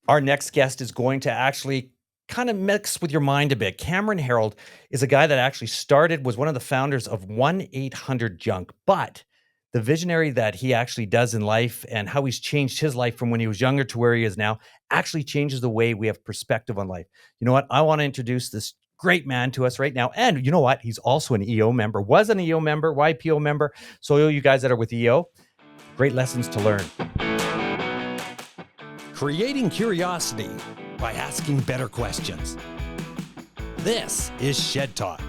Our next guest is going to actually kind of mix with your mind a bit. Cameron Herold is a guy that actually was one of the founders of 1-800-JUNK, but the visionary that he actually does in life and how he's changed his life from when he was younger to where he is now actually changes the way we have perspective on life. You know what? I want to introduce this great man to us right now. And you know what? He's also an EO member, was an EO member, YPO member. So you guys that are with EO, great lessons to learn. Creating curiosity by asking better questions. This is Shed Talk.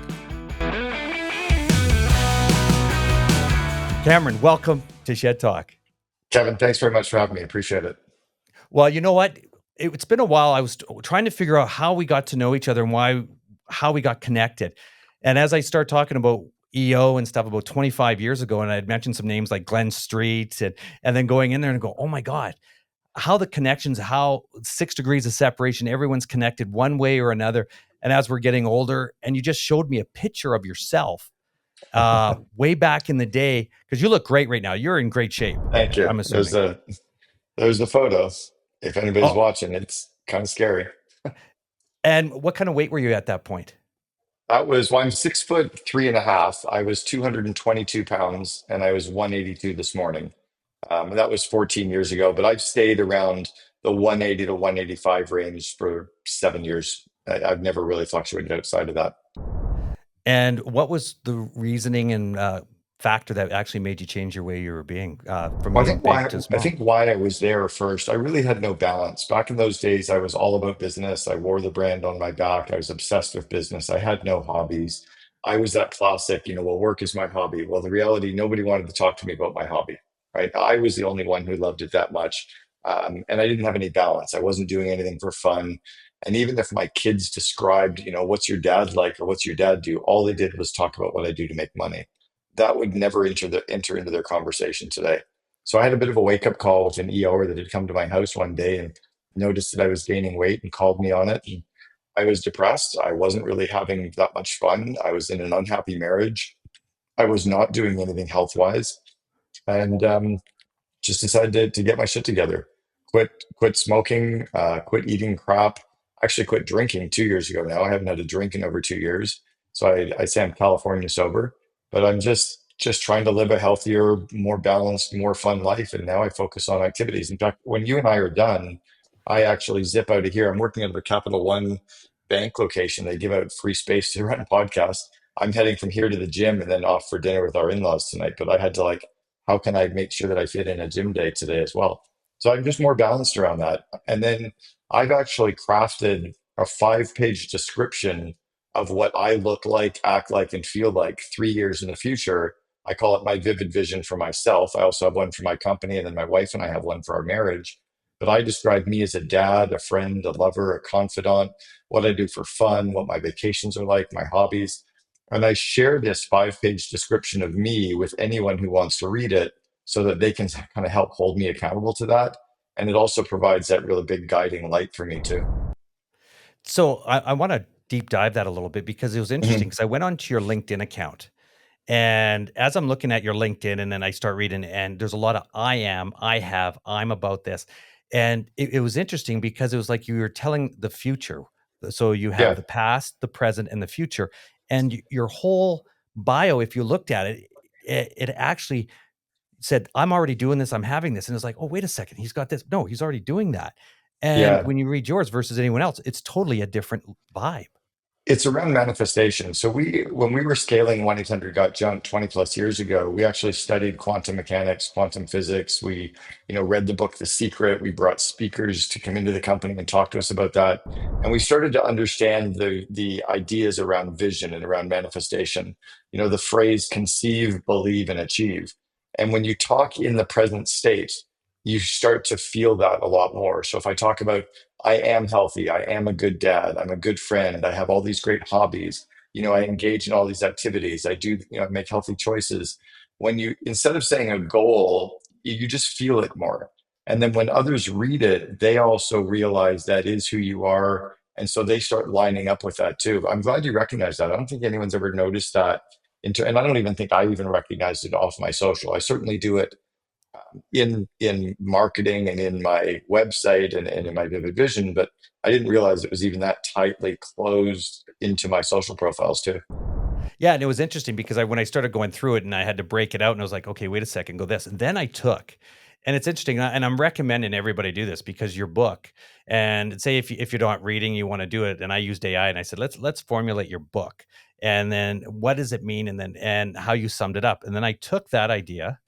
Cameron, welcome to Shed Talk. Kevin, thanks very much for having me. Appreciate it. Well, you know what? It's been a while. I was trying to figure out how we got to know each other and how we got connected. And as I start talking about EO and stuff about 25 years ago, and I had mentioned some names like Glenn Street and then going in there and go, oh my God, how the connections, how 6 degrees of separation, everyone's connected one way or another. And as we're getting older, and you just showed me a picture of yourself way back in the day, because you look great right now. You're in great shape. Thank you. I'm assuming. There's the photos. If anybody's watching, it's kind of scary. And what kind of weight were you at that point? I'm 6'3.5". I was 222 pounds and I was 182 this morning. And that was 14 years ago, but I've stayed around the 180 to 185 range for 7 years. I've never really fluctuated outside of that. And what was the reasoning and factor that actually made you change your way you were being from Well, being big to small? I think why I was there first, I really had no balance. Back in those days, I was all about business. I wore the brand on my back. I was obsessed with business. I had no hobbies. I was that classic, well, work is my hobby. Well, the reality, nobody wanted to talk to me about my hobby, right? I was the only one who loved it that much. And I didn't have any balance. I wasn't doing anything for fun. And even if my kids described, what's your dad like or what's your dad do, all they did was talk about what I do to make money. That would never enter into their conversation today. So I had a bit of a wake up call with an EOer that had come to my house one day and noticed that I was gaining weight and called me on it. And I was depressed. I wasn't really having that much fun. I was in an unhappy marriage. I was not doing anything health wise, and just decided to get my shit together. Quit smoking. Quit eating crap. Actually, quit drinking 2 years ago now. I haven't had a drink in over 2 years. So I say I'm California sober, but I'm just trying to live a healthier, more balanced, more fun life. And now I focus on activities. In fact, when you and I are done, I actually zip out of here. I'm working out of a Capital One bank location. They give out free space to run podcasts. I'm heading from here to the gym and then off for dinner with our in-laws tonight. But I had to how can I make sure that I fit in a gym day today as well? So I'm just more balanced around that. And then I've actually crafted a 5-page description of what I look like, act like, and feel like 3 years in the future. I call it my vivid vision for myself. I also have one for my company, and then my wife and I have one for our marriage. But I describe me as a dad, a friend, a lover, a confidant, what I do for fun, what my vacations are like, my hobbies. And I share this 5-page description of me with anyone who wants to read it so that they can kind of help hold me accountable to that. And it also provides that really big guiding light for me too. So I want to deep dive that a little bit because it was interesting because I went onto your LinkedIn account. And as I'm looking at your LinkedIn and then I start reading, and there's a lot of I am, I have, I'm about this. And it was interesting because it was like you were telling the future. So you have the past, the present, and the future. And your whole bio, if you looked at it, it actually said, I'm already doing this, I'm having this. And it's like, oh, wait a second, he's got this. No, he's already doing that. And when you read yours versus anyone else, it's totally a different vibe. It's around manifestation. So when we were scaling 1-800-GOT-JUNK 20 plus years ago, we actually studied quantum mechanics, quantum physics. We, read the book The Secret. We brought speakers to come into the company and talk to us about that. And we started to understand the ideas around vision and around manifestation. The phrase conceive, believe, and achieve. And when you talk in the present state, you start to feel that a lot more. So if I talk about I am healthy, I am a good dad, I'm a good friend, I have all these great hobbies, I engage in all these activities, I do, make healthy choices. When you, instead of saying a goal, you just feel it more. And then when others read it, they also realize that is who you are. And so they start lining up with that too. I'm glad you recognize that. I don't think anyone's ever noticed that. And I don't even think I even recognized it off my social. I certainly do it in marketing and in my website and in my Vivid Vision, but I didn't realize it was even that tightly closed into my social profiles too. Yeah, and it was interesting because when I started going through it and I had to break it out and I was like, okay, wait a second, go this. And then I took, and it's interesting, and I'm recommending everybody do this because your book, and say if you're not reading, you want to do it, and I used AI and I said, let's formulate your book, and then what does it mean, and then and how you summed it up, and then I took that idea.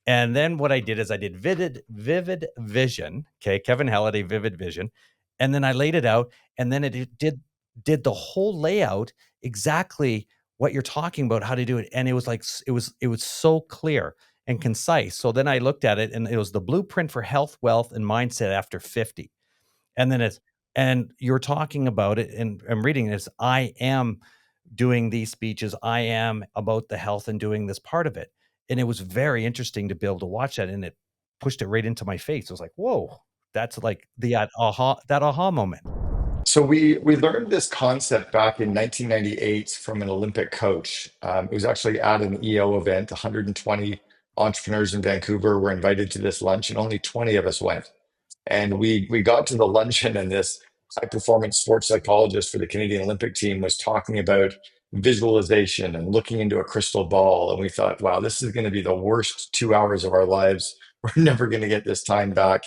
And then what I did is I did vivid vision. Okay, Kevin Halliday, vivid vision. And then I laid it out, and then it did the whole layout exactly what you're talking about, how to do it. And it was like it was so clear and concise. So then I looked at it, and it was the blueprint for health, wealth, and mindset after 50. And then it's and you're talking about it, and I'm reading this. I am doing these speeches. I am about the health and doing this part of it. And it was very interesting to be able to watch that. And it pushed it right into my face. I was like, whoa, that's like the that aha moment. So we learned this concept back in 1998 from an Olympic coach. It was actually at an EO event. 120 entrepreneurs in Vancouver were invited to this lunch, and only 20 of us went. And we got to the luncheon, and this high performance sports psychologist for the Canadian Olympic team was talking about visualization and looking into a crystal ball. And we thought, wow, this is going to be the worst 2 hours of our lives. We're never going to get this time back.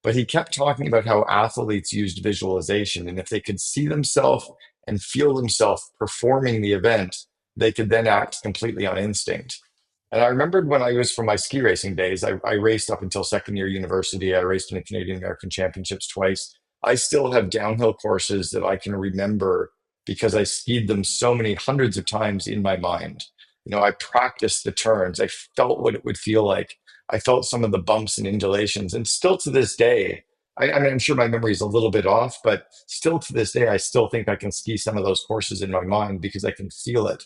But he kept talking about how athletes used visualization. And if they could see themselves and feel themselves performing the event, they could then act completely on instinct. And I remembered when I was from my ski racing days, I raced up until second year university. I raced in the Canadian American Championships twice. I still have downhill courses that I can remember because I skied them so many hundreds of times in my mind. I practiced the turns. I felt what it would feel like. I felt some of the bumps and undulations. And still to this day, I mean, I'm sure my memory is a little bit off, but still to this day, I still think I can ski some of those courses in my mind because I can feel it.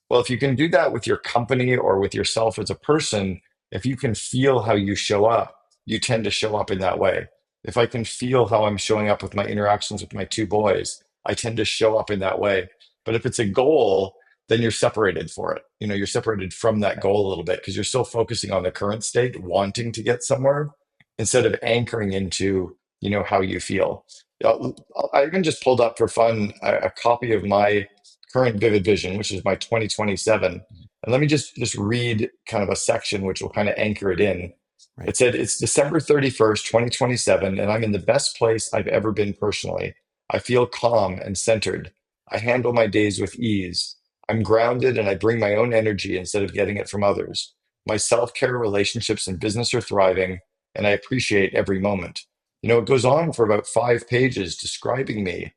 Well, if you can do that with your company or with yourself as a person, if you can feel how you show up, you tend to show up in that way. If I can feel how I'm showing up with my interactions with my two boys, I tend to show up in that way. But if it's a goal, then you're separated for it. You're separated from that goal a little bit because you're still focusing on the current state, wanting to get somewhere instead of anchoring into, how you feel. Uh, I even just pulled up for fun a copy of my current vivid vision, which is my 2027. And let me just read kind of a section which will kind of anchor it in. Right. It said, it's December 31st, 2027, and I'm in the best place I've ever been personally. I feel calm and centered. I handle my days with ease. I'm grounded and I bring my own energy instead of getting it from others. My self care relationships and business are thriving, and I appreciate every moment. It goes on for about 5 pages describing me.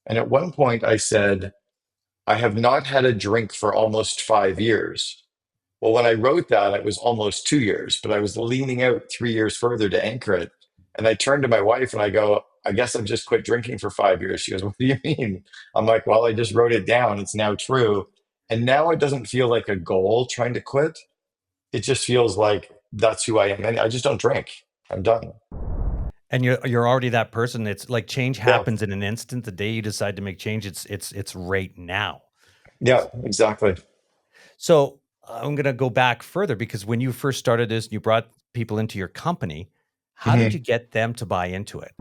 And at one point, I said, I have not had a drink for almost 5 years. Well, when I wrote that, it was almost 2 years, but I was leaning out 3 years further to anchor it. And I turned to my wife and I go, I guess I've just quit drinking for 5 years. She goes, What do you mean? I'm like, Well, I just wrote it down. It's now true. And now it doesn't feel like a goal trying to quit. It just feels like that's who I am. And I just don't drink. I'm done. And you're already that person. It's like change Yeah. happens in an instant. The day you decide to make change, it's right now. Yeah, exactly. So I'm gonna go back further because when you first started this, you brought people into your company. How did you Mhm. get them to buy into it?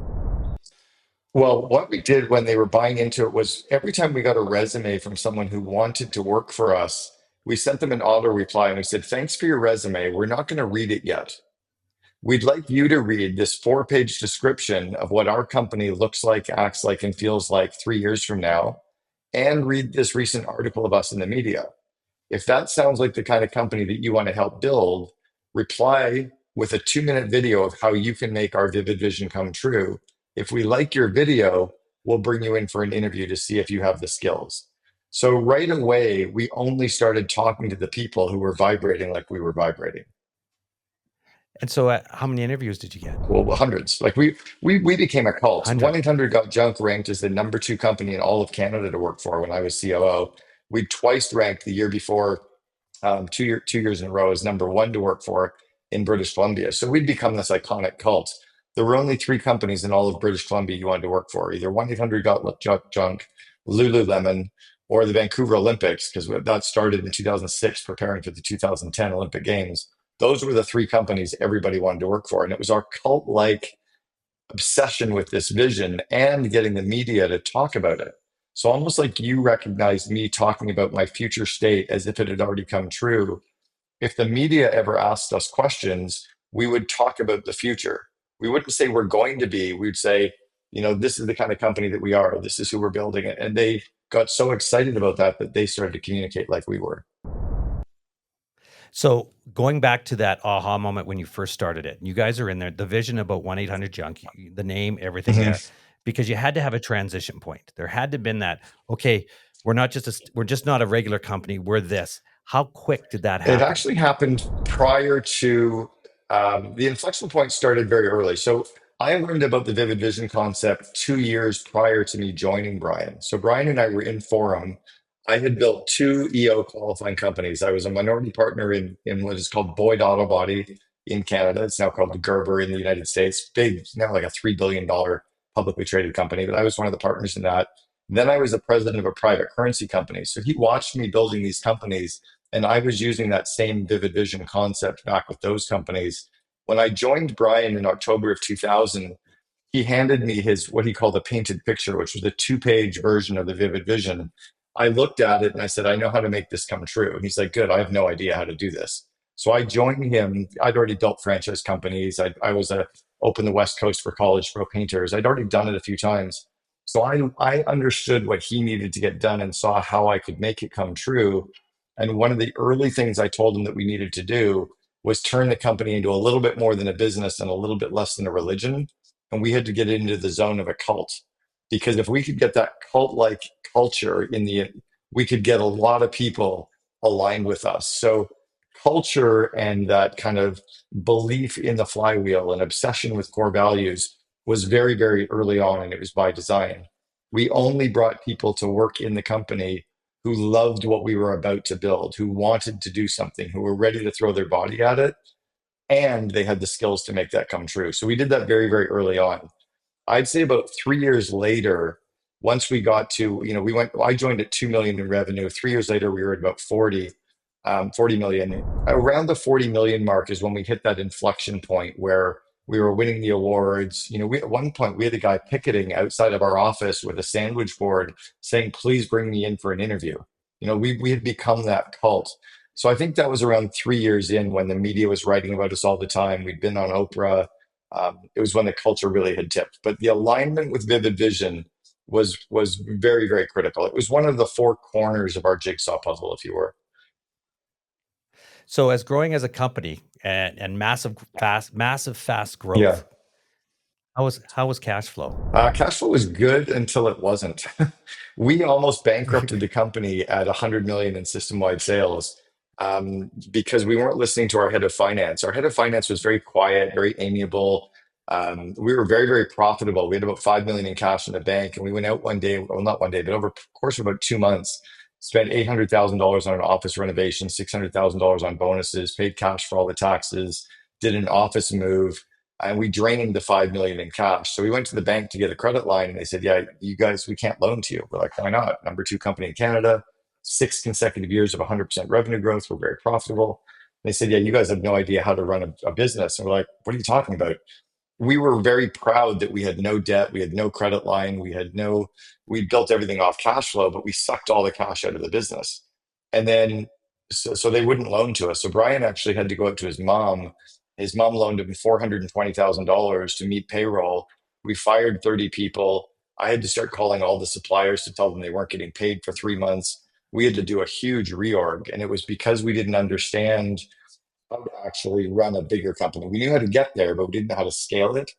Well, what we did when they were buying into it was every time we got a resume from someone who wanted to work for us, we sent them an auto reply and we said, Thanks for your resume. We're not going to read it yet. We'd like you to read this 4 page description of what our company looks like, acts like, and feels like 3 years from now, and read this recent article of us in the media. If that sounds like the kind of company that you want to help build, reply with a 2 minute video of how you can make our vivid vision come true. If we like your video, we'll bring you in for an interview to see if you have the skills. So right away, we only started talking to the people who were vibrating like we were vibrating. And so, how many interviews did you get? Well, hundreds. Like we became a cult. One Hundreds. eight hundred got junk ranked as the number two company in all of Canada to work for when I was COO. We twice ranked the year before, 2 years in a row as number one to work for in British Columbia. So we'd become this iconic cult. There were only three companies in all of British Columbia you wanted to work for: either 1-800 got junk, Lululemon, or the Vancouver Olympics, because that started in 2006, preparing for the 2010 Olympic Games. Those were the three companies everybody wanted to work for. And it was our cult like obsession with this vision and getting the media to talk about it. So almost like you recognized me talking about my future state as if it had already come true. If the media ever asked us questions, we would talk about the future. We wouldn't say we're going to be, we'd say, this is the kind of company that we are. This is who we're building it. And they got so excited about that that they started to communicate like we were. So going back to that aha moment when you first started it, you guys are in there, the vision about 1-800-JUNK, the name, everything Mhm. there, because you had to have a transition point. There had to have been that, okay, we're just not a regular company. We're this. How quick did that It happen? actually happened prior to the inflection point started very early. So I learned about the vivid vision concept 2 years prior to me joining Brian. So Brian and I were in Forum. I had built two EO qualifying companies. I was a minority partner in what is called Boyd Auto Body in Canada. It's now called Gerber in the United States. Big, now like a $3 billion publicly traded company. But I was one of the partners in that. Then I was the president of a private currency company. So he watched me building these companies, and I was using that same vivid vision concept back with those companies. When I joined Brian in October of 2000, he handed me his what he called a painted picture, which was a two-page version of the vivid vision. I looked at it and I said, I know how to make this come true. And he's like, good, I have no idea how to do this. So I joined him. I'd already built franchise companies. I was a open the West Coast for college pro painters. I'd already done it a few times. So I understood what he needed to get done and saw how I could make it come true. And one of the early things I told him that we needed to do was turn the company into a little bit more than a business and a little bit less than a religion. And we had to get into the zone of a cult, because if we could get that cult like culture we could get a lot of people aligned with us. So culture and that kind of belief in the flywheel and obsession with core values was very, very early on, and it was by design. We only brought people to work in the company who loved what we were about to build, who wanted to do something, who were ready to throw their body at it, and they had the skills to make that come true. So we did that very, very early on. I'd say about 3 years later, once we got to, I joined at 2 million in revenue. 3 years later, we were at about 40 million. Around the 40 million mark is when we hit that inflection point where we were winning the awards. At one point, we had a guy picketing outside of our office with a sandwich board saying, please bring me in for an interview. We had become that cult. So I think that was around 3 years in when the media was writing about us all the time. We'd been on Oprah. It was when the culture really had tipped. But the alignment with Vivid Vision was very, very critical. It was one of the four corners of our jigsaw puzzle, if you were. So as growing as a company and massive fast Yeah. growth, how was cash flow? Cash flow was good until it wasn't. We almost bankrupted the company at 100 million in system-wide sales, because we weren't listening to our head of finance. Our head of finance was very quiet, very amiable. We were very, very profitable. We had about 5 million in cash in the bank, and we went out one day, well, not one day, but over the course of about 2 months, spent $800,000 on an office renovation, $600,000 on bonuses, paid cash for all the taxes, did an office move, and we drained the 5 million in cash. So we went to the bank to get a credit line, and they said, yeah, you guys, we can't loan to you. We're like, why not? Number two company in Canada, 6 consecutive years of 100% revenue growth. We're very profitable. They said, yeah, you guys have no idea how to run a business. And we're like, what are you talking about? We were very proud that we had no debt, we had no credit line, we built everything off cash flow, but we sucked all the cash out of the business. And then, so they wouldn't loan to us. So Brian actually had to go out to his mom. His mom loaned him $420,000 to meet payroll. We fired 30 people. I had to start calling all the suppliers to tell them they weren't getting paid for 3 months. We had to do a huge reorg. And it was because we didn't understand how to actually run a bigger company. We knew how to get there, but we didn't know how to scale it.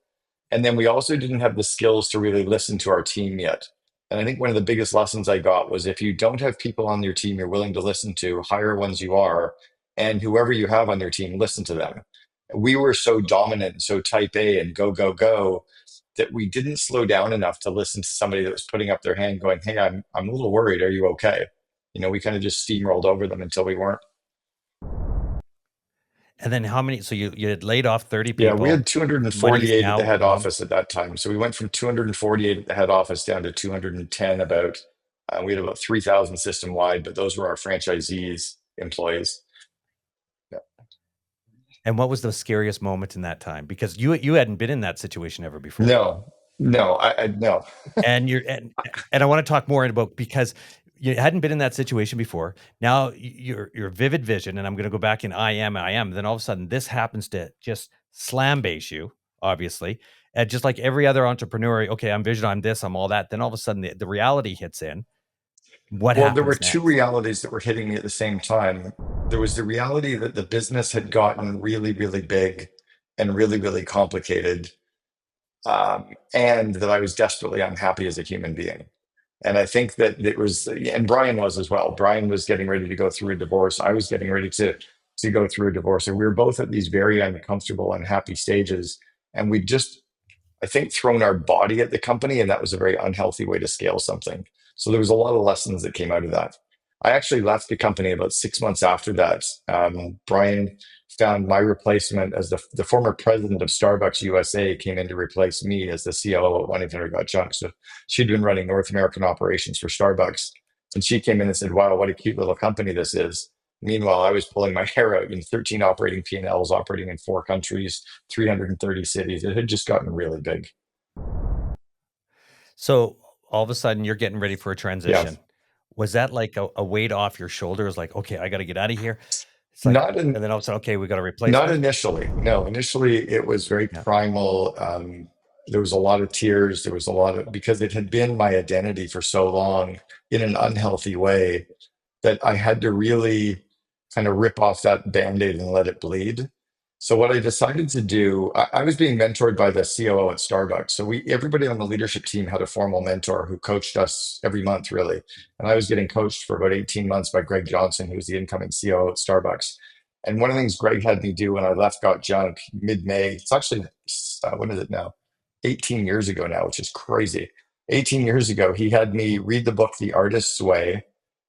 And then we also didn't have the skills to really listen to our team yet. And I think one of the biggest lessons I got was if you don't have people on your team you're willing to listen to, hire ones you are, and whoever you have on your team, listen to them. We were so dominant, so type A and go, go, go, that we didn't slow down enough to listen to somebody that was putting up their hand going, hey, I'm a little worried. Are you okay? We kind of just steamrolled over them until we weren't. And then how many? So you had laid off 30 Yeah, we had people. What is 248 at the now head long? office at that time. So we went from 248 at the head office down to 210 about. We had about 3,000 system wide, but those were our franchisees' employees. Yeah. And what was the scariest moment in that time? Because you hadn't been in that situation ever before. No, no, I no. And you're and I want to talk more about because you hadn't been in that situation before. Now your vivid vision, and I'm going to go back in I am. Then all of a sudden, this happens to just slam base you, obviously, and just like every other entrepreneur. Okay, I'm vision, I'm this, I'm all that. Then all of a sudden, the reality hits in. What Well, there were happens two next? realities that were hitting me at the same time. There was the reality that the business had gotten really, really big and really, really complicated, and that I was desperately unhappy as a human being. And I think that it was, and Brian was as well. Brian was getting ready to go through a divorce. I was getting ready to go through a divorce, and we were both at these very uncomfortable, unhappy stages. And we just, I think, thrown our body at the company, and that was a very unhealthy way to scale something. So there was a lot of lessons that came out of that. I actually left the company about 6 months after that. Brian found my replacement as the former president of Starbucks USA came in to replace me as the COO at 1-800-GOT-JUNK. So she'd been running North American operations for Starbucks, and she came in and said, "Wow, what a cute little company this is." Meanwhile, I was pulling my hair out in 13 operating P&Ls, operating in 4 countries, 330 cities. It had just gotten really big. So all of a sudden, you're getting ready for a Yeah. transition. Was that like a weight off your shoulders? Like, okay, I got to get out of here. It's like, Not in, and then all of a sudden, okay, we got a not replacement. initially. No, initially it was very Yeah. primal. There was a lot of tears. There was a lot of, because it had been my identity for so long in an unhealthy way that I had to really kind of rip off that band-aid and let it bleed. So what I decided to do, I was being mentored by the COO at Starbucks. So everybody on the leadership team had a formal mentor who coached us every month, really. And I was getting coached for about 18 months by Greg Johnson, who was the incoming COO at Starbucks. And one of the things Greg had me do when I left Got Junk mid-May, it's actually, what is it now? 18 years ago now, which is crazy. 18 years ago, he had me read the book The Artist's Way,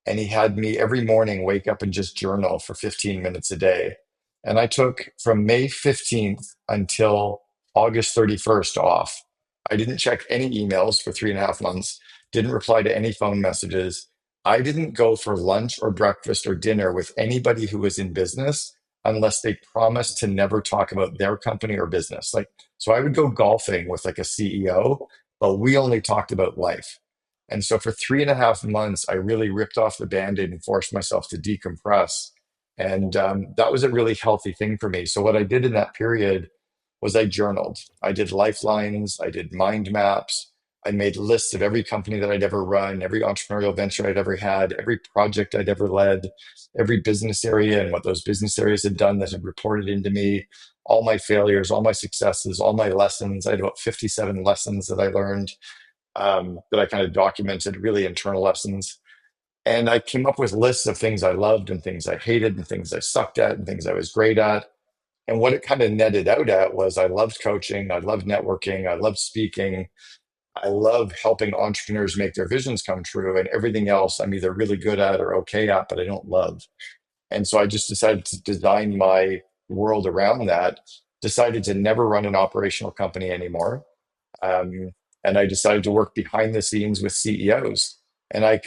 and he had me every morning wake up and just journal for 15 minutes a day. And I took from May 15th until August 31st off. I didn't check any emails for 3.5 months, didn't reply to any phone messages. I didn't go for lunch or breakfast or dinner with anybody who was in business unless they promised to never talk about their company or business. Like, so I would go golfing with like a CEO, but we only talked about life. And so for 3.5 months, I really ripped off the band-aid and forced myself to decompress. And that was a really healthy thing for me. So what I did in that period was I journaled. I did lifelines, I did mind maps, I made lists of every company that I'd ever run, every entrepreneurial venture I'd ever had, every project I'd ever led, every business area and what those business areas had done that had reported into me, all my failures, all my successes, all my lessons. I had about 57 lessons that I learned, that I kind of documented, really internal lessons. And I came up with lists of things I loved and things I hated and things I sucked at and things I was great at. And what it kind of netted out at was I loved coaching, I loved networking, I loved speaking, I love helping entrepreneurs make their visions come true. And everything else I'm either really good at or okay at, but I don't love. And so I just decided to design my world around that, decided to never run an operational company anymore, um, and I decided to work behind the scenes with CEOs. And I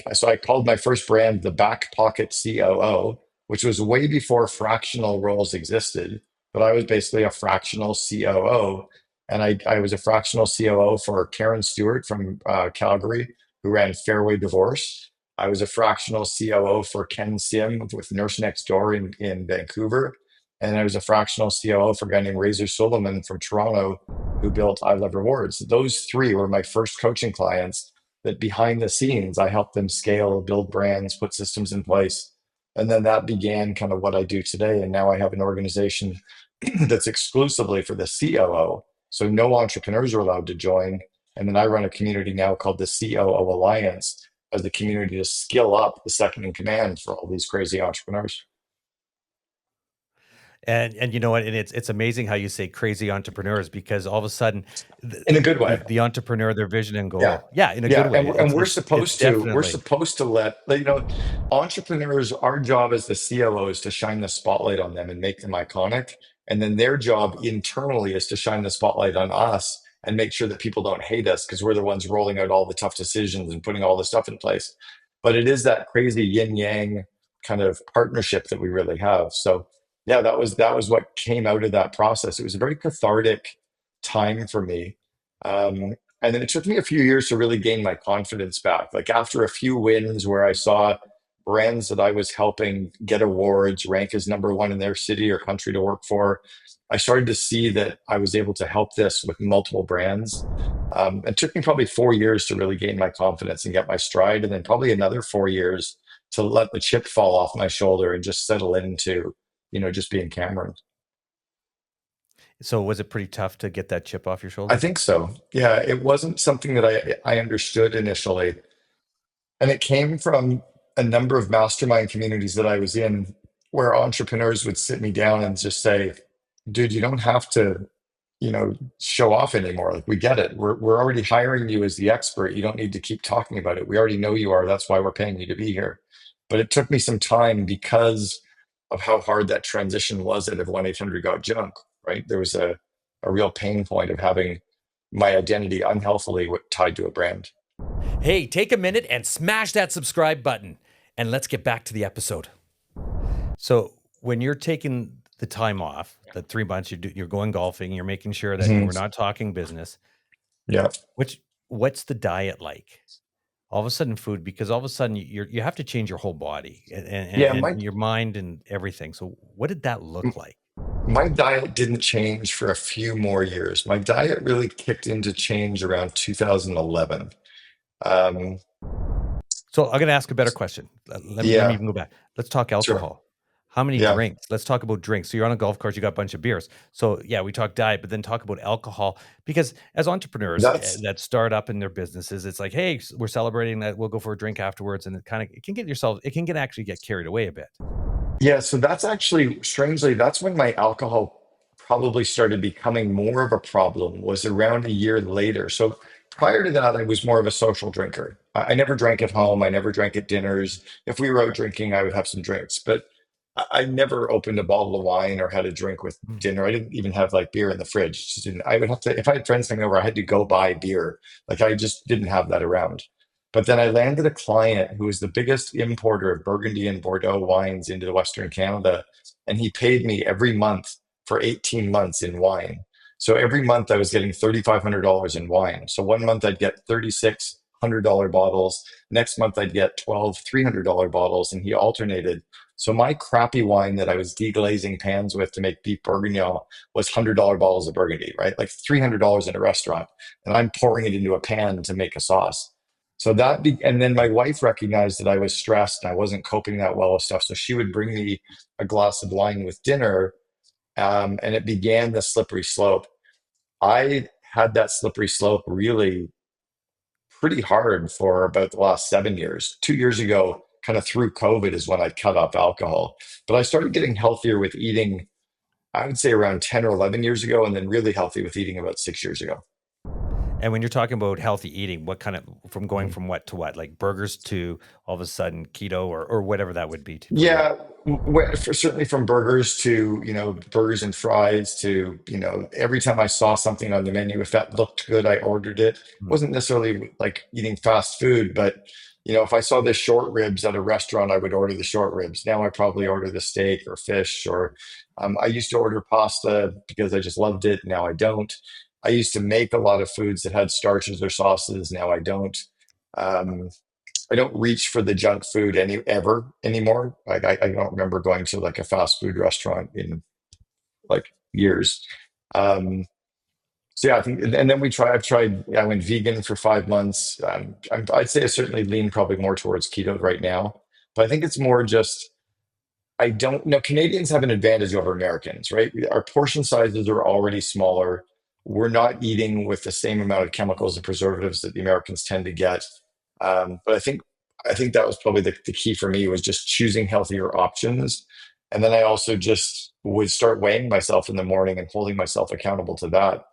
called my first brand the Back Pocket COO, which was way before fractional roles existed. But I was basically a fractional COO, and I was a fractional COO for Karen Stewart from Calgary, who ran Fairway Divorce. I was a fractional COO for Ken Sim with Nurse Next Door in Vancouver. And I was a fractional COO for a guy named Razor Suleiman from Toronto, who built I Love Rewards. Those three were my first coaching clients that behind the scenes, I helped them scale, build brands, put systems in place. And then that began kind of what I do today. And now I have an organization that's exclusively for the COO. So no entrepreneurs are allowed to join. And then I run a community now called the COO Alliance as the community to skill up the second in command for all these crazy entrepreneurs. And you know what? And it's amazing how you say crazy entrepreneurs because all of a sudden In a good way. the entrepreneur, their vision and Yeah. goal. Yeah, in a good Yeah. way. And It's we're definitely. supposed to entrepreneurs, our job as the CLO is to shine the spotlight on them and make them iconic. And then their job internally is to shine the spotlight on us and make sure that people don't hate us because we're the ones rolling out all the tough decisions and putting all the stuff in place. But it is that crazy yin yang kind of partnership that we really have. So Yeah, that was what came out of that process. It was a very cathartic time for me. And then it took me a few years to really gain my confidence back. Like after a few wins where I saw brands that I was helping get awards, rank as number one in their city or country to work for, I started to see that I was able to help this with multiple brands. It took me probably 4 years to really gain my confidence and get my stride, and then probably another 4 years to let the chip fall off my shoulder and just settle into just being Cameron. So was it pretty tough to get that chip off your I shoulder? think so. Yeah, it wasn't something that I understood initially. And it came from a number of mastermind communities that I was in where entrepreneurs would sit me down and just say, dude, you don't have to, show off anymore. Like we get it. We're already hiring you as the expert. You don't need to keep talking about it. We already know you are. That's why we're paying you to be here. But it took me some time because of how hard that transition was out of 1-800 got junk, right? There was a real pain point of having my identity unhealthily tied to a brand. Hey, take a minute and smash that subscribe button, and let's get back to the episode. So when you're taking the time off, the 3 months you're going golfing, you're making sure that Mhm. we're not talking business. Yeah. Which what's the diet like? All of a sudden, food, because all of a sudden you have to change your whole body Yeah. and your mind and everything. So what did that look like? My diet didn't change for a few more years. My diet really kicked into change around 2011. Um, So I'm going to ask a better question. Let me yeah, even go back. Let's talk sure. alcohol. How many Yeah, drinks? Let's talk about drinks. So you're on a golf course, you got a bunch of beers. So yeah, we talk diet, but then talk about alcohol because as entrepreneurs that's that start up in their businesses, it's like, hey, we're celebrating that. We'll go for a drink afterwards, and it can get yourself. It can get actually get carried away a bit. Yeah, so that's actually strangely, that's when my alcohol probably started becoming more of a problem, was around a year later. So prior to that, I was more of a social drinker. I never drank at home. I never drank at dinners. If we were out drinking, I would have some drinks, but I never opened a bottle of wine or had a drink with Mm. dinner. I didn't even have like beer in the fridge. Just didn't, I would have to, if I had friends coming over, I had to go buy beer. Like I just didn't have that around. But then I landed a client who was the biggest importer of Burgundy and Bordeaux wines into Western Canada. And he paid me every month for 18 months in wine. So every month I was getting $3,500 in wine. So one month I'd get $3,600 bottles. Next month I'd get 12 $300 bottles. And he alternated. So my crappy wine that I was deglazing pans with to make beef bourguignon was $100 bottles of Burgundy, right? Like $300 in a restaurant. And I'm pouring it into a pan to make a sauce. And then my wife recognized that I was stressed and I wasn't coping that well with stuff. So she would bring me a glass of wine with dinner, and it began the slippery slope. I had that slippery slope really pretty hard for about the last 7 years. 2 years ago, kind of through COVID, is when I cut off alcohol. But I started getting healthier with eating, I would say around 10 or 11 years ago, and then really healthy with eating about 6 years ago. And when you're talking about healthy eating, what kind of from going Mhm. from what to what, like burgers to all of a sudden keto or whatever that would be for you? Yeah, certainly from burgers to, burgers and fries to, every time I saw something on the menu, if that looked good, I ordered it. Mm. Wasn't necessarily like eating fast food, but, if I saw the short ribs at a restaurant, I would order the short ribs. Now I probably order the steak or fish, or I used to order pasta because I just loved it. Now I don't. I used to make a lot of foods that had starches or sauces. Now I don't. Um, I don't reach for the junk food ever anymore. Like I don't remember going to like a fast food restaurant in like years. Um, so yeah, I think, and then I've tried, I went vegan for 5 months. I'd say I certainly lean probably more towards keto right now, but I think it's more just, I don't know. Canadians have an advantage over Americans, right? Our portion sizes are already smaller. We're not eating with the same amount of chemicals and preservatives that the Americans tend to get. But I think that was probably the key for me, was just choosing healthier options. And then I also just would start weighing myself in the morning and holding myself accountable to that.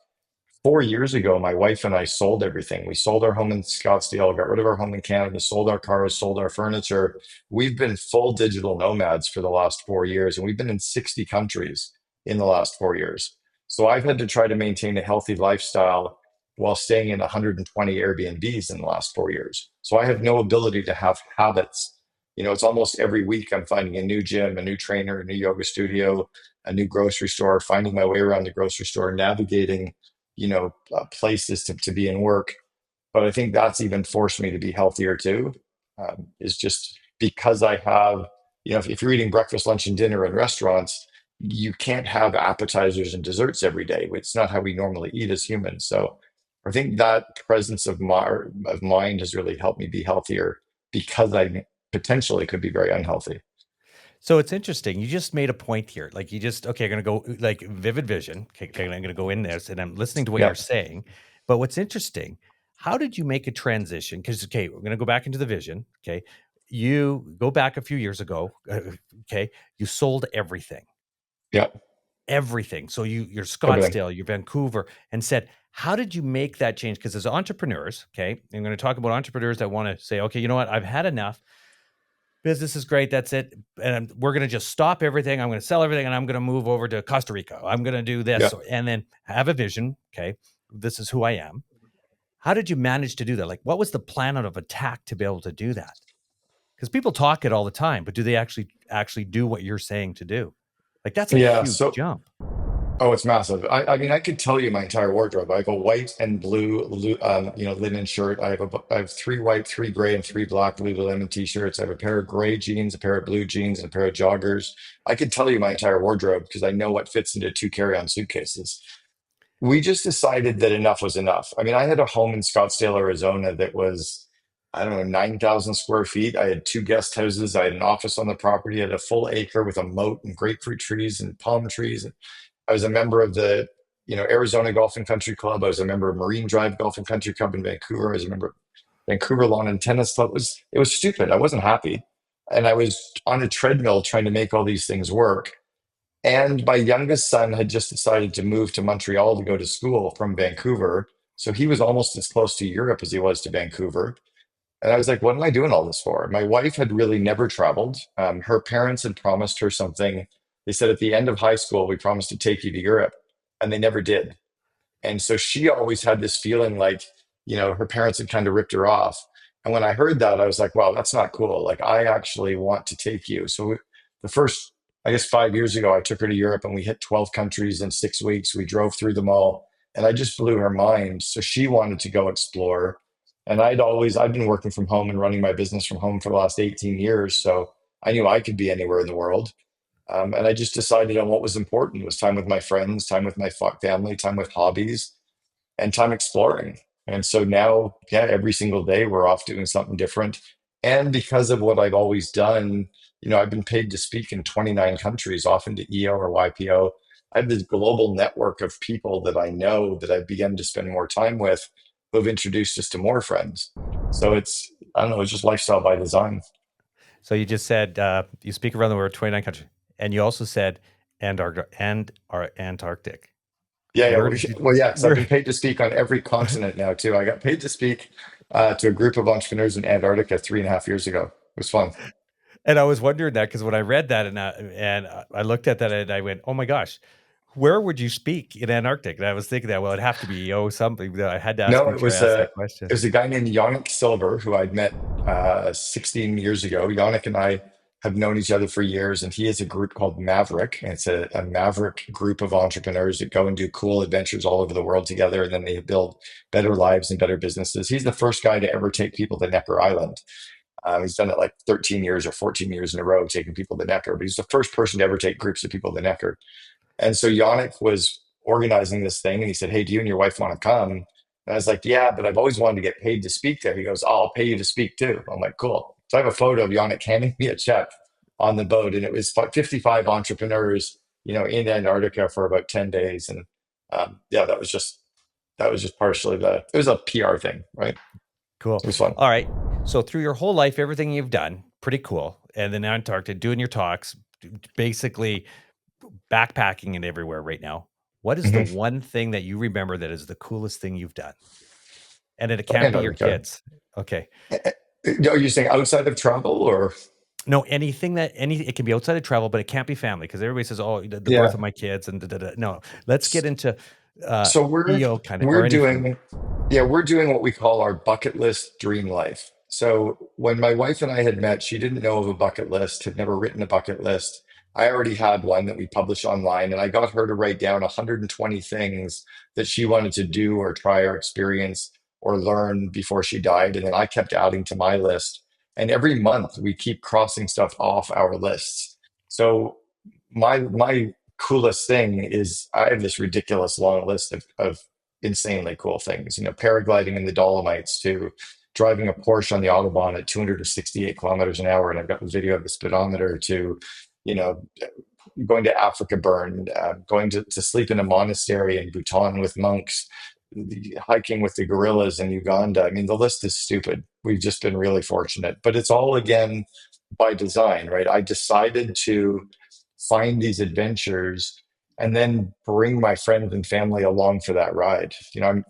4 years ago, my wife and I sold everything. We sold our home in Scottsdale, got rid of our home in Canada, sold our cars, sold our furniture. We've been full digital nomads for the last 4 years, and we've been in 60 countries in the last 4 years. So I've had to try to maintain a healthy lifestyle while staying in 120 Airbnbs in the last 4 years. So I have no ability to have habits It's almost every week I'm finding a new gym, a new trainer, a new yoga studio, a new grocery store, finding my way around the grocery store, navigating, places to be in work. But I think that's even forced me to be healthier too. Is just because I have, if you're eating breakfast, lunch, and dinner in restaurants, you can't have appetizers and desserts every day. It's not how we normally eat as humans. So I think that presence of mind has really helped me be healthier because I potentially could be very unhealthy. So it's interesting. You just made a point here. Like you just, okay, I'm going to go like vivid vision. Okay, I'm going to go in this and I'm listening to what Yeah, you're saying. But what's interesting, how did you make a transition? Because, okay, we're going to go back into the vision. Okay. You go back a few years ago. Okay. You sold everything, yeah, everything. So you're everything. Scottsdale, you're Vancouver, and said, how did you make that change? Because as entrepreneurs, okay, I'm going to talk about entrepreneurs that want to say, okay, you know what? I've had enough. Business is great. That's it. And we're going to just stop everything. I'm going to sell everything and I'm going to move over to Costa Rica. I'm going to do Yeah. this and then have a vision. Okay. This is who I am. How did you manage to do that? Like, what was the plan of attack to be able to do that? Because people talk it all the time, but do they actually do what you're saying to do? Like, that's a Yeah. huge So, jump. oh, it's massive. I mean, I could tell you my entire wardrobe. I have a white and blue, linen shirt. I have three white, three gray, and three black Lululemon t-shirts. I have a pair of gray jeans, a pair of blue jeans, and a pair of joggers. I could tell you my entire wardrobe because I know what fits into two carry-on suitcases. We just decided that enough was enough. I mean, I had a home in Scottsdale, Arizona that was, I don't know, 9,000 square feet. I had two guest houses. I had an office on the property. I had a full acre with a moat and grapefruit trees and palm trees. I was a member of the, Arizona Golf and Country Club. I was a member of Marine Drive Golf and Country Club in Vancouver. I was a member of Vancouver Lawn and Tennis Club. It was stupid. I wasn't happy. And I was on a treadmill trying to make all these things work. And my youngest son had just decided to move to Montreal to go to school from Vancouver. So he was almost as close to Europe as he was to Vancouver. And I was like, what am I doing all this for? My wife had really never traveled. Her parents had promised her something. They said, at the end of high school, we promised to take you to Europe. And they never did. And so she always had this feeling like, her parents had kind of ripped her off. And when I heard that, I was like, wow, that's not cool. Like, I actually want to take you. So the first, I guess, 5 years ago, I took her to Europe and we hit 12 countries in 6 weeks. We drove through them all and I just blew her mind. So she wanted to go explore. And I'd been working from home and running my business from home for the last 18 years. So I knew I could be anywhere in the world. And I just decided on what was important. It was time with my friends, time with my family, time with hobbies, and time exploring. And so now, yeah, every single day we're off doing something different. And because of what I've always done, I've been paid to speak in 29 countries, often to EO or YPO. I have this global network of people that I know that I've begun to spend more time with who have introduced us to more friends. So I don't know, it's just lifestyle by design. So you just said you speak around the world, 29 countries, and you also said Antarctic. Yeah, yeah. Where did you? Well, yeah, because I've Where? been paid to speak on every continent now too. I got paid to speak to a group of entrepreneurs in Antarctica 3.5 years ago. It was fun. And I was wondering that because when I read that and I looked at that and I went, oh my gosh, where would you speak in Antarctic? And I was thinking that, well, it'd have to be something that I had to ask No, make sure I asked that question. it was a guy named Yannick Silver who I'd met 16 years ago. Yannick and I have known each other for years, and he has a group called Maverick. And it's a Maverick group of entrepreneurs that go and do cool adventures all over the world together, and then they build better lives and better businesses. He's the first guy to ever take people to Necker Island. He's done it like 13 years or 14 years in a row, taking people to Necker. But he's the first person to ever take groups of people to Necker. And so Yannick was organizing this thing and he said, hey, do you and your wife want to come? And I was like, yeah, but I've always wanted to get paid to speak there. He goes, oh, I'll pay you to speak too. I'm like, cool. So I have a photo of Yannick handing me a check on the boat. And it was 55 entrepreneurs, in Antarctica for about 10 days. And yeah, that was just partially it was a PR thing, right? Cool. It was fun. All right. So through your whole life, everything you've done, pretty cool. And then Antarctic, doing your talks, basically backpacking and everywhere right now. What is the Mhm. one thing that you remember that is the coolest thing you've done? And it can't be your Antarctica. kids. Okay. Are you saying outside of travel or? No, it can be outside of travel, but it can't be family because everybody says, "Oh, the birth Yeah. of my kids," and da, da, da. No, let's get into So we're EO kind of we're or anything. doing yeah, we're doing what we call our bucket list dream life. So when my wife and I had met, she didn't know of a bucket list, had never written a bucket list. I already had one that we published online, and I got her to write down 120 things that she wanted to do or try or experience or learn before she died. And then I kept adding to my list. And every month we keep crossing stuff off our lists. So my coolest thing is I have this ridiculous long list of insanely cool things, paragliding in the Dolomites to driving a Porsche on the Autobahn at 268 kilometers an hour. And I've got the video of the speedometer to, you know, going to Africa Burn, going to sleep in a monastery in Bhutan with monks, hiking with the gorillas in Uganda. I mean, the list is stupid. We've just been really fortunate, but it's all again by design, right? I decided to find these adventures and then bring my friends and family along for that ride.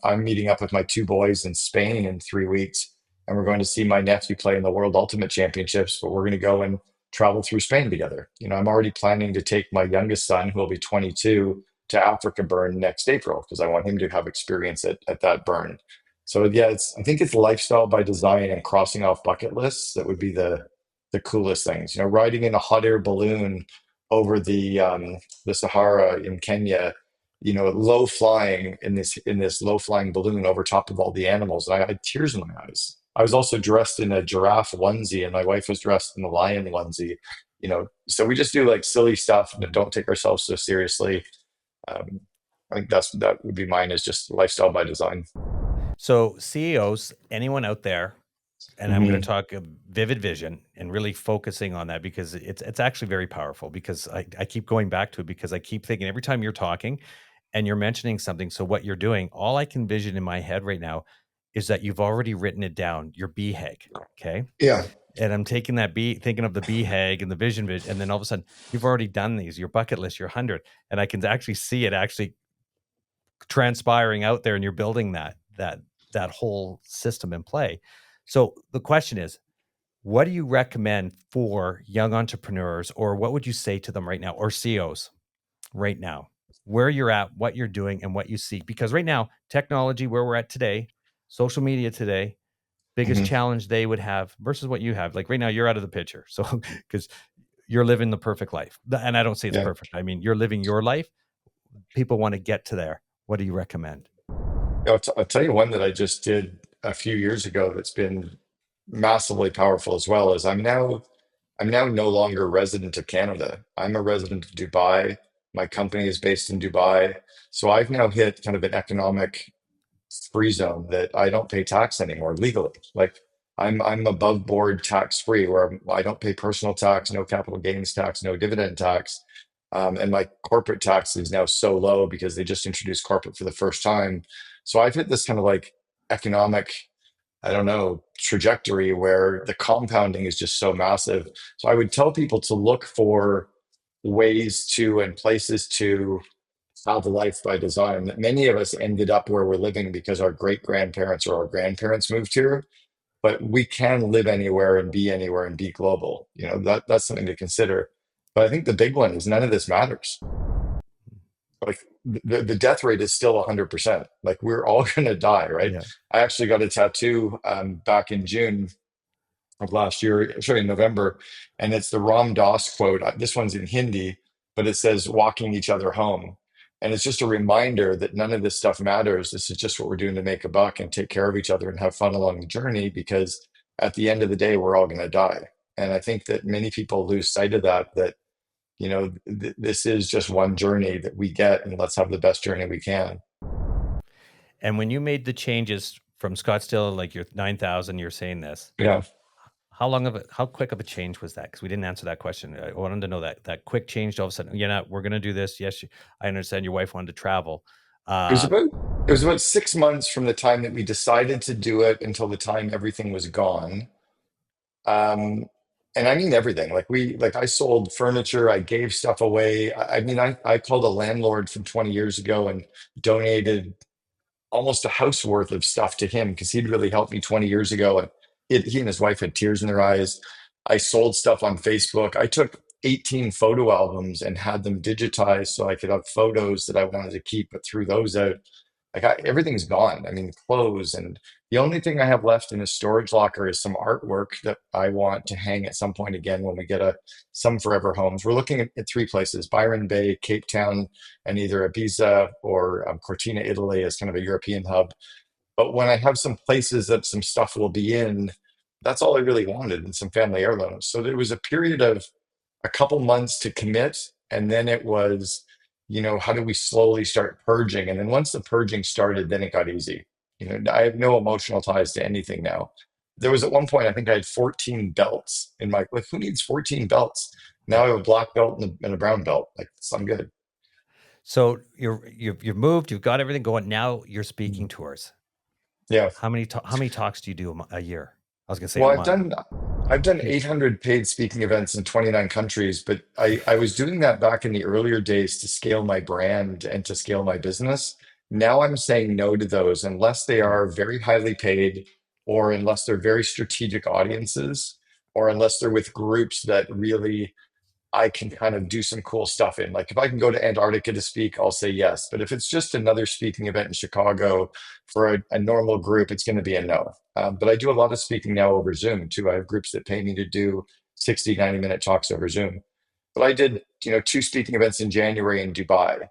I'm meeting up with my two boys in Spain in 3 weeks, and we're going to see my nephew play in the World Ultimate Championships, but we're going to go and travel through Spain together. I'm already planning to take my youngest son, who will be 22, to Africa Burn next April because I want him to have experience at that burn. So yeah, I think it's lifestyle by design and crossing off bucket lists that would be the coolest things. Riding in a hot air balloon over the Sahara in Kenya, low flying in this low flying balloon over top of all the animals. And I had tears in my eyes. I was also dressed in a giraffe onesie, and my wife was dressed in the lion onesie. So we just do like silly stuff and don't take ourselves so seriously. Um, I think that would be mine, is just lifestyle by design. So CEOs, anyone out there, and I'm going to Hmm. talk vivid vision and really focusing on that because it's actually very powerful because I keep going back to it because I keep thinking every time you're talking and you're mentioning something. So what you're doing, all I can vision in my head right now is that you've already written it down, your BHAG. Okay. Yeah. And I'm taking that thinking of the BHAG and the vision, and then all of a sudden you've already done these, your bucket list, your 100, and I can actually see it actually transpiring out there, and you're building that whole system in play. So the question is, what do you recommend for young entrepreneurs, or what would you say to them right now, or CEOs right now, where you're at, what you're doing, and what you see? Because right now, technology, where we're at today, social media today, biggest Hmm. challenge they would have versus what you have. Like right now, you're out of the picture. So, because you're living the perfect life. And I don't say it's Yeah. perfect. I mean, you're living your life. People want to get to there. What do you recommend? I'll tell you one that I just did a few years ago that's been massively powerful as well. Is I'm now no longer a resident of Canada. I'm a resident of Dubai. My company is based in Dubai. So I've now hit kind of an economic free zone that I don't pay tax anymore legally. Like I'm above board tax free, where I don't pay personal tax, no capital gains tax, no dividend tax. And my corporate tax is now so low because they just introduced corporate for the first time. So I've hit this kind of like economic, I don't know, trajectory where the compounding is just so massive. So I would tell people to look for ways to and places to have life by design. That many of us ended up where we're living because our great grandparents or our grandparents moved here, but we can live anywhere and be global. That's something to consider. But I think the big one is none of this matters. Like the death rate is still 100%. Like we're all going to die, right? Yeah. I actually got a tattoo back in June of last year, sorry, in November, and it's the Ram Dass quote. This one's in Hindi, but it says "walking each other home," and it's just a reminder that none of this stuff matters. This is just what we're doing to make a buck and take care of each other and have fun along the journey. Because at the end of the day, we're all going to die, and I think that many people lose sight of that. That this is just one journey that we get, and let's have the best journey we can. And when you made the changes from Scottsdale, like your 9,000, you're saying this, Yeah. how quick of a change was that? Because we didn't answer that question. I wanted to know that quick change to all of a sudden, we're going to do this. Yes, I understand your wife wanted to travel. It was Uh, about it was about 6 months from the time that we decided to do it until the time everything was gone. Um, and I mean everything. Like I sold furniture, I gave stuff away. I mean, I called a landlord from 20 years ago and donated almost a house worth of stuff to him because he'd really helped me 20 years ago. And he and his wife had tears in their eyes. I sold stuff on Facebook. I took 18 photo albums and had them digitized so I could have photos that I wanted to keep, but threw those out. Like everything's gone. I mean, clothes, and the only thing I have left in a storage locker is some artwork that I want to hang at some point again when we get some forever homes. We're looking at three places: Byron Bay, Cape Town, and either Ibiza or Cortina, Italy, as kind of a European hub. But when I have some places that some stuff will be in, that's all I really wanted, and some family heirlooms. So there was a period of a couple months to commit, and then it was, how do we slowly start purging? And then once the purging started, then it got easy. I have no emotional ties to anything now. There was at one point, I think I had 14 belts in my, like, who needs 14 belts? Now I have a black belt and a brown belt. Like, so I'm good. So you've moved, you've got everything going. Now you're speaking Mhm. tours. Yeah. How many talks do you do a year? I was gonna say a Well, month. I've done 800 paid speaking events in 29 countries, but I was doing that back in the earlier days to scale my brand and to scale my business. Now I'm saying no to those unless they Mm. are very highly paid, or unless they're very strategic audiences, or unless they're with groups that really I can kind of do some cool stuff in. Like if I can go to Antarctica to speak, I'll say yes. But if it's just another speaking event in Chicago for a normal group, it's going to be a no. But I do a lot of speaking now over Zoom too. I have groups that pay me to do 60, 90-minute talks over Zoom. But I did, two speaking events in January in Dubai.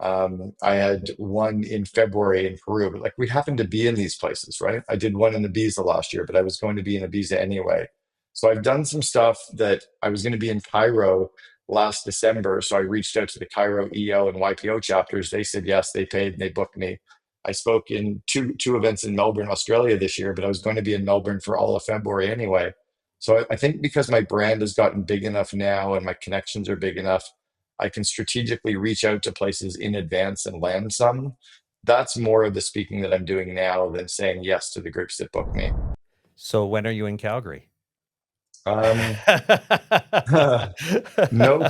I had one in February in Peru. But like we happened to be in these places, right? I did one in Ibiza last year, but I was going to be in Ibiza anyway. So I've done some stuff that I was going to be in Cairo last December. So I reached out to the Cairo EO and YPO chapters. They said yes, they paid and they booked me. I spoke in two events in Melbourne, Australia this year, but I was going to be in Melbourne for all of February anyway. So I think because my brand has gotten big enough now and my connections are big enough, I can strategically reach out to places in advance and land some. That's more of the speaking that I'm doing now than saying yes to the groups that book me. So when are you in Calgary? Um, no,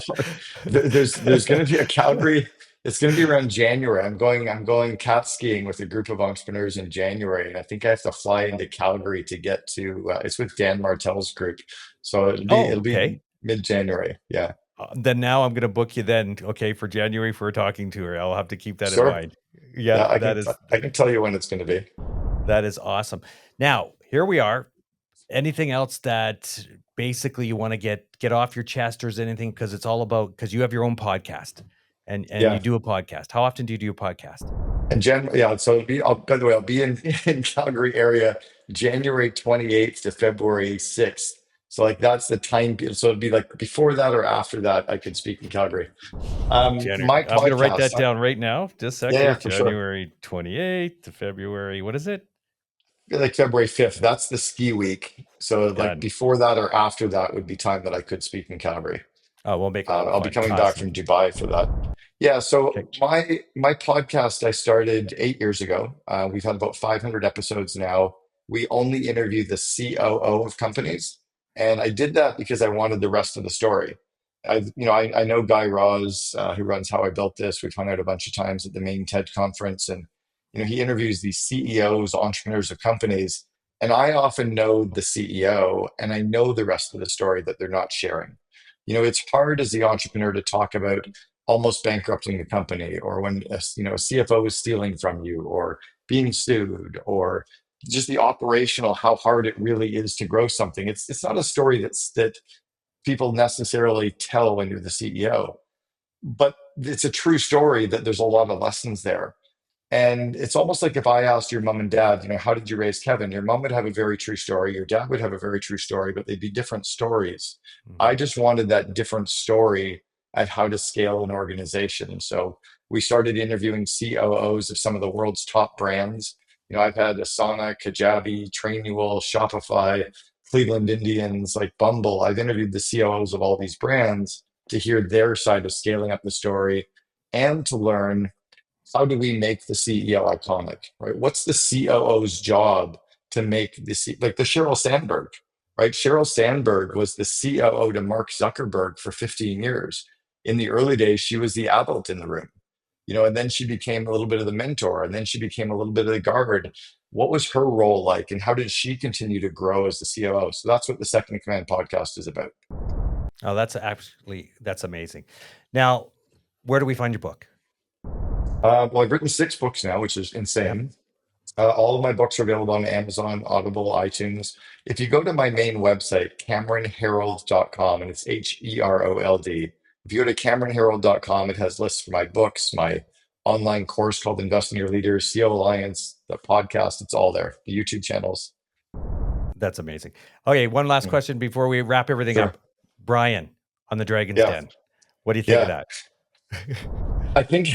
there's going to be a Calgary. It's going to be around January. I'm going cat skiing with a group of entrepreneurs in January, and I think I have to fly into Calgary to get to. It's with Dan Martell's group, so it'll be Oh, it'll be okay. mid-January. Yeah, Then now I'm gonna book you then, okay, for January for a talking tour. I'll have to keep that in sure. mind. Yeah, Yeah, I can I can tell you when it's going to be. that is awesome. Now, here we are. Anything else that basically you want to get off your chest, or is anything because it's all about because you have your own podcast and you Yeah, do a podcast. How often do you do a podcast? and yeah. So by the way, I'll be in in Calgary area January 28th to February 6th. So like that's the time. So it'd be like before that or after that, I could speak in Calgary. January. My I'm gonna write podcast, that down right now. Just a sec yeah, here. yeah, for sure. January 28th to February. What is it? Like February 5th, that's the ski week. So like Done. before that or after that would be time that I could speak in Calgary. Oh, we'll make it all I'll be fun. coming back Awesome. from Dubai for that. Yeah, Okay. so my podcast I started 8 years ago. We've had about 500 episodes now. We only interview the COO of companies, and I did that because I wanted the rest of the story. I know Guy Raz, who runs How I Built This. We've hung out a bunch of times at the main TED conference, and he interviews these CEOs, entrepreneurs of companies, and I often know the CEO, and I know the rest of the story that they're not sharing. It's hard as the entrepreneur to talk about almost bankrupting the company, or when a CFO is stealing from you, or being sued, or just the operational, how hard it really is to grow something. It's not a story that people necessarily tell when you're the CEO, but it's a true story that there's a lot of lessons there. And it's almost like if I asked your mom and dad, how did you raise Kevin? Your mom would have a very true story. Your dad would have a very true story, but they'd be different stories. I Mhm. just wanted that different story at how to scale an organization. So we started interviewing COOs of some of the world's top brands. I've had Asana, Kajabi, Trainual, Shopify, Cleveland Indians, like Bumble. I've interviewed the COOs of all these brands to hear their side of scaling up the story and to learn, how do we make the CEO iconic, right? What's the COO's job to make like the Sheryl Sandberg, right? Sheryl Sandberg was the COO to Mark Zuckerberg for 15 years. In the early days, she was the adult in the room, and then she became a little bit of the mentor, and then she became a little bit of the guard. What was her role like, and how did she continue to grow as the COO? So that's what the Second in Command podcast is about. Oh, that's amazing. Now, where do we find your book? Well, I've written 6 books now, which is Yep, insane. All of my books are available on Amazon, Audible, iTunes. If you go to my main website, CameronHerold.com, and it's Herold. If you go to CameronHerold.com, it has lists for my books, my online course called Investing Your Leaders, COO Alliance, the podcast. It's all there. The YouTube channels. that's amazing. Okay, one last Mm, question before we wrap everything sure. up. Brian on the Dragon's Yeah. Den. What do you think of Yeah. that? I think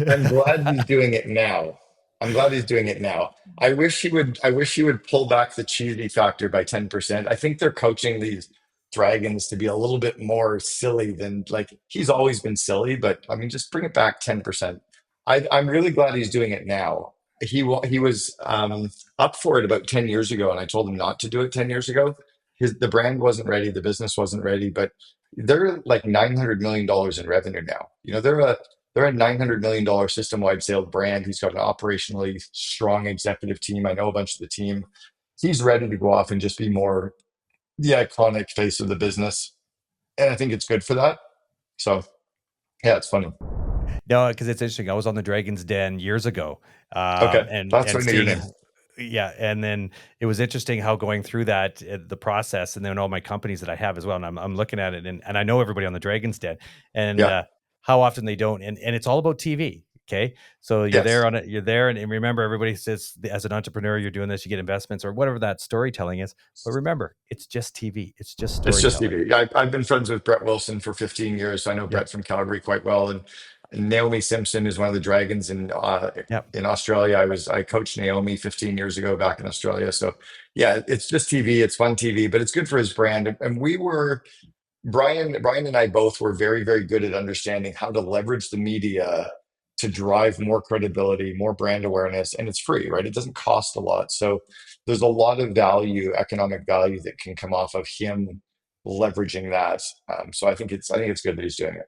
I'm glad he's doing it now. I'm glad he's doing it now. I wish he would pull back the cheesy factor by 10%. I think they're coaching these dragons to be a little bit more silly than, like, he's always been silly, but I mean just bring it back 10%. I'm really glad he's doing it now. He was up for it about 10 years ago, and I told him not to do it 10 years ago. The brand wasn't ready, the business wasn't ready, but they're like $900 million in revenue now. They're a $900 million system-wide sales brand. He's got an operationally strong executive team. I know a bunch of the team. He's ready to go off and just be more the iconic face of the business. And I think it's good for that. So yeah, it's funny. No, because it's interesting. I was on the Dragon's Den years ago, Okay. That's and what I knew your seeing, name. yeah, and then it was interesting how going through that the process, and then all my companies that I have as well, and I'm looking at it, and I know everybody on the Dragon's Den, and Yeah. how often they don't, and it's all about TV. Okay, so you're there Yes. on it, you're there, and remember, everybody says as an entrepreneur, you're doing this, you get investments or whatever that storytelling is. But remember, it's just TV. It's just It's just storytelling. TV. I've been friends with Brett Wilson for 15 years. So I know Yep. Brett from Calgary quite well. And Naomi Simpson is one of the dragons Yep. in Australia. I coached Naomi 15 years ago back in Australia. So yeah, it's just TV. It's fun TV, but it's good for his brand. And we were Brian and I both were very, very good at understanding how to leverage the media to drive more credibility, more brand awareness, and it's free, right? It doesn't cost a lot. So there's a lot of value, economic value that can come off of him leveraging that. So I think it's good that he's doing it.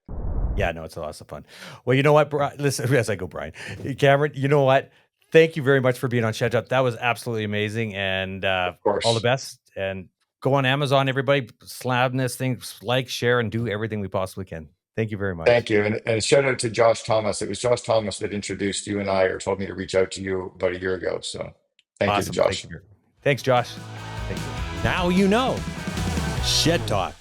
Yeah, no, it's a lot of fun. Well, you know what, Brian? Listen, as I go, Brian, Cameron, you know what? Thank you very much for being on Shed Up. That was absolutely amazing, and Of all the course. best. And go on Amazon, everybody, slam this thing, like, share, and do everything we possibly can. Thank you very much. Thank you. And shout out to Josh Thomas. It was Josh Thomas that introduced you and I, or told me to reach out to you about a year ago. So thank you to Awesome. Thank Josh. you. Thanks, Josh. Thank you. Now you know. Shed Talk.